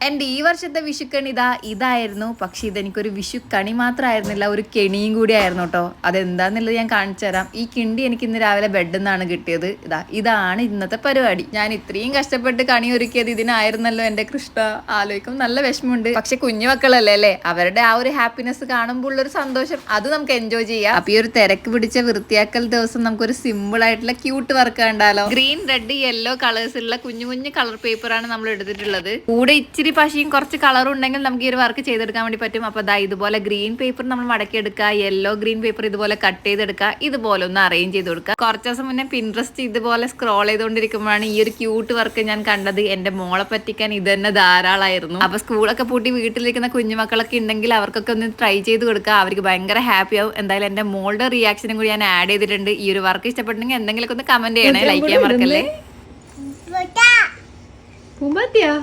എൻ്റെ ഈ വർഷത്തെ വിഷുക്കണി ഇതായിരുന്നു. പക്ഷെ ഇതെനിക്കൊരു വിഷുക്കണി മാത്രമായിരുന്നില്ല, ഒരു കെണിയും കൂടി ആയിരുന്നു കേട്ടോ. അതെന്താന്നുള്ളത് ഞാൻ കാണിച്ചു തരാം. ഈ കിണ്ടി എനിക്ക് ഇന്ന് രാവിലെ ബെഡിൽ നിന്നാണ് കിട്ടിയത്. ഇതാണ് ഇന്നത്തെ പരിപാടി. ഞാൻ ഇത്രയും കഷ്ടപ്പെട്ട് കണി ഒരുക്കിയത് ഇതിനായിരുന്നല്ലോ എൻ്റെ കൃഷ്ണ. ആലോചിക്കും നല്ല വിഷമമുണ്ട്. പക്ഷെ കുഞ്ഞു മക്കളല്ലേ അല്ലേ, അവരുടെ ആ ഒരു ഹാപ്പിനെസ് കാണുമ്പോൾ ഉള്ളൊരു സന്തോഷം അത് നമുക്ക് എൻജോയ് ചെയ്യാം. അപ്പൊ ഈ ഒരു തിരക്ക് പിടിച്ച വൃത്തിയാക്കൽ ദിവസം നമുക്കൊരു സിമ്പിൾ ആയിട്ടുള്ള ക്യൂട്ട് വർക്ക് കണ്ടാലോ. ഗ്രീൻ, റെഡ്, യെല്ലോ കളേഴ്സ് ഉള്ള കുഞ്ഞു കുഞ്ഞു കളർ പേപ്പറാണ് നമ്മൾ എടുത്തിട്ടുള്ളത്. കൂടെ ഇച്ചിരി പശയും കുറച്ച് കളറും ഉണ്ടെങ്കിൽ നമുക്ക് ഈ ഒരു വർക്ക് ചെയ്തെടുക്കാൻ വേണ്ടി പറ്റും. അപ്പൊ ഇതുപോലെ ഗ്രീൻ പേപ്പർ നമ്മൾ മടക്കിയെടുക്കുക, യെല്ലോ ഗ്രീൻ പേപ്പർ ഇതുപോലെ കട്ട് ചെയ്തെടുക്കുക, ഇതുപോലെ ഒന്ന് അറേഞ്ച് ചെയ്ത് കൊടുക്കുക. കുറച്ച് ദിവസം മുന്നേ പിൻട്രസ്റ്റ് ഇതുപോലെ സ്ക്രോൾ ചെയ്തുകൊണ്ടിരിക്കുമ്പോഴാണ് ഈ ഒരു ക്യൂട്ട് വർക്ക് ഞാൻ കണ്ടത്. എന്റെ മോളെ പറ്റിക്കാൻ ഇത് തന്നെ ധാരാളമായിരുന്നു. അപ്പൊ സ്കൂളൊക്കെ പൂട്ടി വീട്ടിലിരിക്കുന്ന കുഞ്ഞുമക്കളൊക്കെ ഉണ്ടെങ്കിൽ അവർക്കൊക്കെ ഒന്ന് ട്രൈ ചെയ്ത് കൊടുക്കുക. അവർക്ക് ഭയങ്കര ഹാപ്പി ആവും. എന്തായാലും എന്റെ മോളുടെ റിയാക്ഷനും കൂടി ഞാൻ ആഡ് ചെയ്തിട്ടുണ്ട്. ഈ ഒരു വർക്ക് ഇഷ്ടപ്പെട്ടെങ്കിൽ എന്തെങ്കിലും ഒന്ന് കമന്റ് ചെയ്യണേ, ലൈക്ക് ചെയ്യാൻ മറക്കല്ലേ. പൂമ്പാത്തിയാ